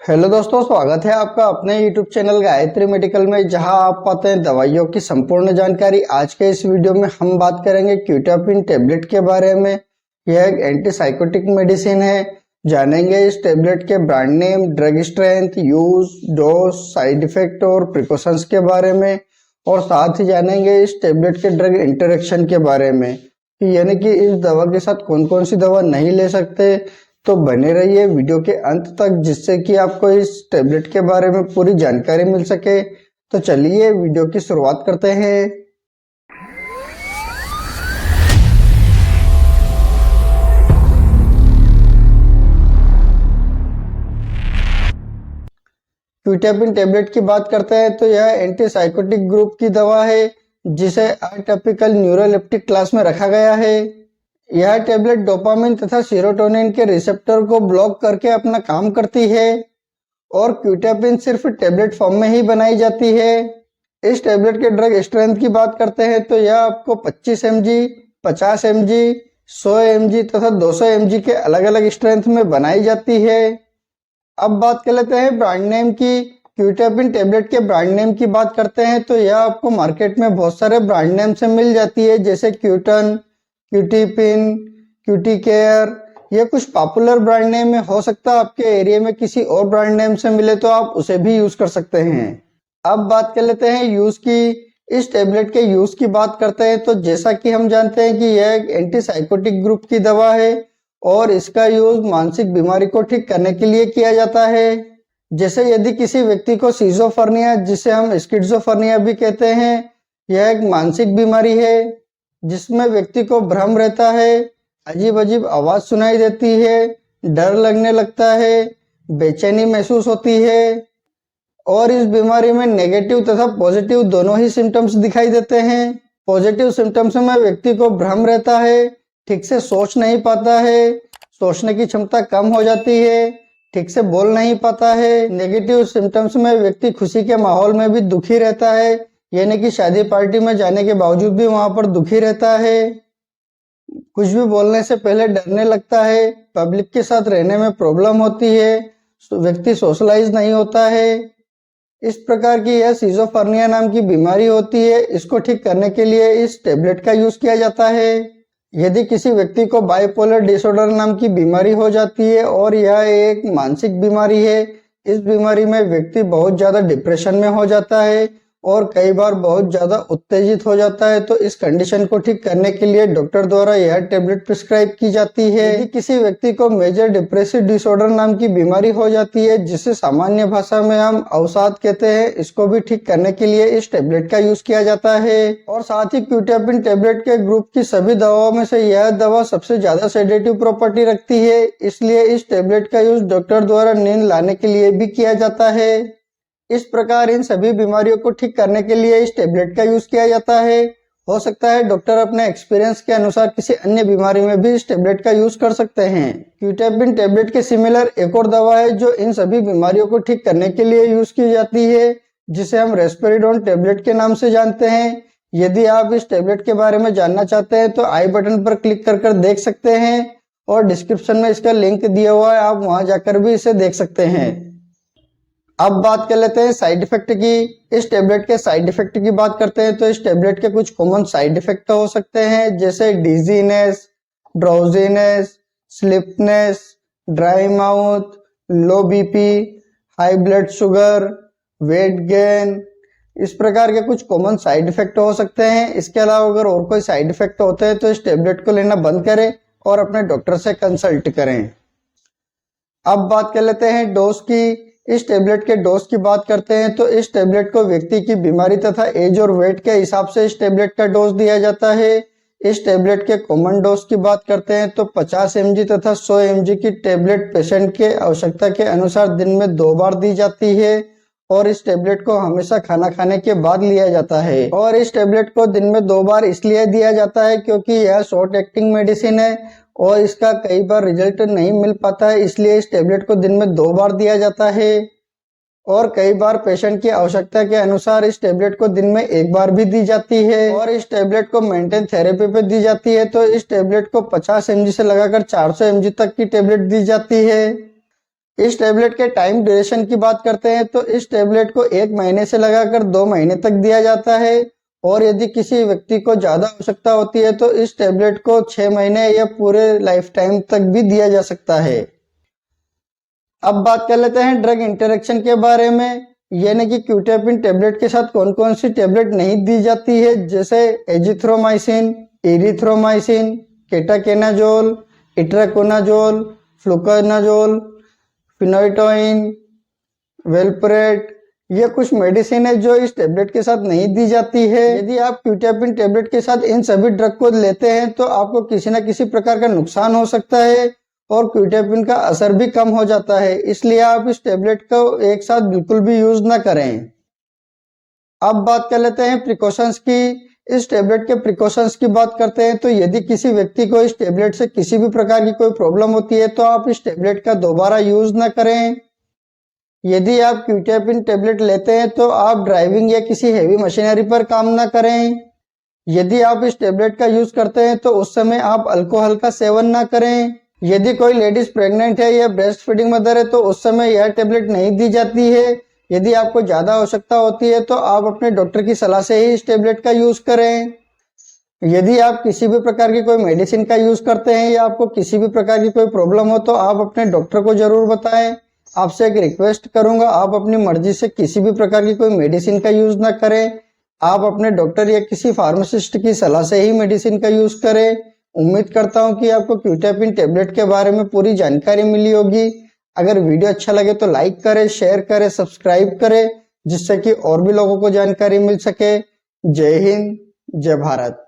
Hello दोस्तों, स्वागत है आपका अपने यूट्यूब चैनल गायत्री मेडिकल में, जहां आप पाते हैं दवाइयों की संपूर्ण जानकारी। आज के इस वीडियो में हम बात करेंगे क्यूटापिन टेबलेट के बारे में। यह एक एंटीसाइकोटिक मेडिसिन है। जानेंगे इस टेबलेट के brand name, drug strength, use, dose, side effect और प्रिकॉशंस के बारे में, और साथ ही जानेंगे इस टेबलेट के ड्रग इंटरेक्शन के बारे में, यानी कि इस दवा के साथ कौन कौन सी दवा नहीं ले सकते। तो बने रहिए वीडियो के अंत तक, जिससे कि आपको इस टैबलेट के बारे में पूरी जानकारी मिल सके। तो चलिए वीडियो की शुरुआत करते हैं। क्यूटापिन टैबलेट की बात करते हैं तो यह एंटीसाइकोटिक ग्रुप की दवा है, जिसे एटिपिकल न्यूरोलेप्टिक क्लास में रखा गया है। यह टैबलेट डोपामिन तथा सीरोटोनिन के रिसेप्टर को ब्लॉक करके अपना काम करती है, और क्यूटापिन सिर्फ टैबलेट फॉर्म में ही बनाई जाती है। इस टैबलेट के ड्रग स्ट्रेंथ की बात करते हैं तो यह आपको 25 mg, 50 mg, 100 mg तथा 200 mg के अलग अलग स्ट्रेंथ में बनाई जाती है। अब बात कर लेते हैं ब्रांड नेम की। क्यूटापिन टैबलेट के ब्रांड नेम की बात करते हैं तो यह आपको मार्केट में बहुत सारे ब्रांड नेम से मिल जाती है, जैसे क्यूटन, क्यूटीपिन, क्यूटी केयर। ये कुछ पॉपुलर ब्रांड नेम में हो सकता है आपके एरिया में किसी और ब्रांड नेम से मिले तो आप उसे भी यूज कर सकते हैं। अब बात कर लेते हैं यूज की। इस टेबलेट के यूज की बात करते हैं तो जैसा कि हम जानते हैं कि यह एक एंटीसाइकोटिक ग्रुप की दवा है, और इसका यूज मानसिक बीमारी को ठीक करने के लिए किया जाता है। जैसे यदि किसी व्यक्ति को सिजोफ्रेनिया, जिसे हम स्किज़ोफ्रेनिया भी कहते हैं, यह एक मानसिक बीमारी है जिसमें व्यक्ति को भ्रम रहता है, अजीब अजीब आवाज सुनाई देती है, डर लगने लगता है, बेचैनी महसूस होती है, और इस बीमारी में नेगेटिव तथा पॉजिटिव दोनों ही सिम्टम्स दिखाई देते हैं। पॉजिटिव सिम्टम्स में व्यक्ति को भ्रम रहता है, ठीक से सोच नहीं पाता है, सोचने की क्षमता कम हो जाती है, ठीक से बोल नहीं पाता है। नेगेटिव सिम्टम्स में व्यक्ति खुशी के माहौल में भी दुखी रहता है, यानी कि शादी पार्टी में जाने के बावजूद भी वहां पर दुखी रहता है। कुछ भी बोलने से पहले डरने लगता है, पब्लिक के साथ रहने में प्रॉब्लम होती है, व्यक्ति सोशलाइज नहीं होता है। इस प्रकार की यह सिजोफ्रेनिया नाम की बीमारी होती है। इसको ठीक करने के लिए इस टेबलेट का यूज किया जाता है। यदि किसी व्यक्ति को बाइपोलर डिसऑर्डर नाम की बीमारी हो जाती है, और यह एक मानसिक बीमारी है, इस बीमारी में व्यक्ति बहुत ज्यादा डिप्रेशन में हो जाता है और कई बार बहुत ज्यादा उत्तेजित हो जाता है, तो इस कंडीशन को ठीक करने के लिए डॉक्टर द्वारा यह टेबलेट प्रिस्क्राइब की जाती है। यदि किसी व्यक्ति को मेजर डिप्रेसिव डिसऑर्डर नाम की बीमारी हो जाती है, जिसे सामान्य भाषा में हम अवसाद कहते हैं, इसको भी ठीक करने के लिए इस टेबलेट का यूज किया जाता है। और साथ ही क्यूटापिन टेबलेट के ग्रुप की सभी दवाओं में से यह दवा सबसे ज्यादा सेडेटिव प्रॉपर्टी रखती है, इसलिए इस टेबलेट का यूज डॉक्टर द्वारा नींद लाने के लिए भी किया जाता है। इस प्रकार इन सभी बीमारियों को ठीक करने के लिए इस टेबलेट का यूज किया जाता है। हो सकता है डॉक्टर अपने एक्सपीरियंस के अनुसार किसी अन्य बीमारी में भी इस टेबलेट का यूज कर सकते हैं। क्यूटापिन टेबलेट के सिमिलर एक और दवा है जो इन सभी बीमारियों को ठीक करने के लिए यूज की जाती है, जिसे हम रेस्पेरिडोन टेबलेट के नाम से जानते हैं। यदि आप इस टेबलेट के बारे में जानना चाहते हैं तो आई बटन पर क्लिक कर देख सकते हैं, और डिस्क्रिप्शन में इसका लिंक दिया हुआ है, आप वहां जाकर भी इसे देख सकते हैं। अब बात कर लेते हैं साइड इफेक्ट की। इस टेबलेट के साइड इफेक्ट की बात करते हैं तो इस टेबलेट के कुछ कॉमन साइड इफेक्ट हो सकते हैं, जैसे dizziness, drowsiness, sleepiness, dry mouth, लो BP, high blood sugar, weight gain. इस प्रकार के कुछ कॉमन साइड इफेक्ट हो सकते हैं। इसके अलावा अगर और कोई साइड इफेक्ट होते हैं तो इस टेबलेट को लेना बंद करें और अपने डॉक्टर से कंसल्ट करें। अब बात कर लेते हैं डोज की। इस टेबलेट के डोज की बात करते हैं तो इस टेबलेट को व्यक्ति की बीमारी तथा एज और वेट के हिसाब से इस टेबलेट का डोज दिया जाता है। इस टेबलेट के कॉमन डोज की बात करते हैं तो 50 mg तथा 100 mg की टेबलेट पेशेंट के आवश्यकता के अनुसार दिन में 2 बार दी जाती है, और इस टेबलेट को हमेशा खाना खाने के बाद लिया जाता है। और इस टेबलेट को दिन में 2 बार इसलिए दिया जाता है क्योंकि यह शॉर्ट एक्टिंग मेडिसिन है और इसका कई बार रिजल्ट नहीं मिल पाता है, इसलिए इस टेबलेट को दिन में 2 बार दिया जाता है। और कई बार पेशेंट की आवश्यकता के अनुसार इस टेबलेट को दिन में 1 बार भी दी जाती है, और इस टेबलेट को मेंटेन थेरेपी पे दी जाती है। तो इस टेबलेट को 50 mg से लगाकर 400 mg तक की टेबलेट दी जाती है। इस टेबलेट के टाइम ड्यूरेशन की बात करते हैं तो इस टेबलेट को 1 महीने से लगाकर 2 महीने तक दिया जाता है, और यदि किसी व्यक्ति को ज़्यादा आवश्यकता होती है तो इस टेबलेट को 6 महीने या पूरे लाइफ टाइम तक भी दिया जा सकता है। अब बात कर लेते हैं ड्रग इंटरेक्शन के बारे में, यानी कि क्यूटेपिन टेबलेट के साथ कौन कौन सी टेबलेट नहीं दी जाती है, जैसे एजिथ्रोमाइसिन, एरिथ्रोमाइसिन, केटाकेनाजोल, इट्राकोनाजोल, फ्लूकोनाजोल, फिनोइटोइन, वेलप्रेट, ये कुछ मेडिसिन है जो इस टेबलेट के साथ नहीं दी जाती है। यदि आप क्यूटेपिन टेबलेट के साथ इन सभी ड्रग को लेते हैं तो आपको किसी न किसी प्रकार का नुकसान हो सकता है और क्यूटेपिन का असर भी कम हो जाता है, इसलिए आप इस टेबलेट को एक साथ बिल्कुल भी यूज ना करें। अब बात कर लेते हैं प्रिकॉशंस की। इस टेबलेट के प्रिकॉशंस की बात करते हैं तो यदि किसी व्यक्ति को इस टेबलेट से किसी भी प्रकार की कोई प्रॉब्लम होती है तो आप इस टेबलेट का दोबारा यूज ना करें। यदि आप क्यूटेपिन टेबलेट लेते हैं तो आप ड्राइविंग या किसी हेवी मशीनरी पर काम ना करें। यदि आप इस टेबलेट का यूज करते हैं तो उस समय आप अल्कोहल का सेवन ना करें। यदि कोई लेडीज प्रेग्नेंट है या ब्रेस्ट फीडिंग मदर है तो उस समय यह टेबलेट नहीं दी जाती है। यदि आपको ज्यादा आवश्यकता होती है तो आप अपने डॉक्टर की सलाह से ही इस टेबलेट का यूज करें। यदि आप किसी भी प्रकार की कोई मेडिसिन का यूज करते हैं या आपको किसी भी प्रकार की कोई प्रॉब्लम हो तो आप अपने डॉक्टर को जरूर बताएं। आपसे एक रिक्वेस्ट करूंगा, आप अपनी मर्जी से किसी भी प्रकार की कोई मेडिसिन का यूज ना करें। आप अपने डॉक्टर या किसी फार्मासिस्ट की सलाह से ही मेडिसिन का यूज करें। उम्मीद करता हूं कि आपको क्यूटेपिन टेबलेट के बारे में पूरी जानकारी मिली होगी। अगर वीडियो अच्छा लगे तो लाइक करें, शेयर करें, सब्सक्राइब करें, जिससे कि और भी लोगों को जानकारी मिल सके। जय हिंद, जय भारत।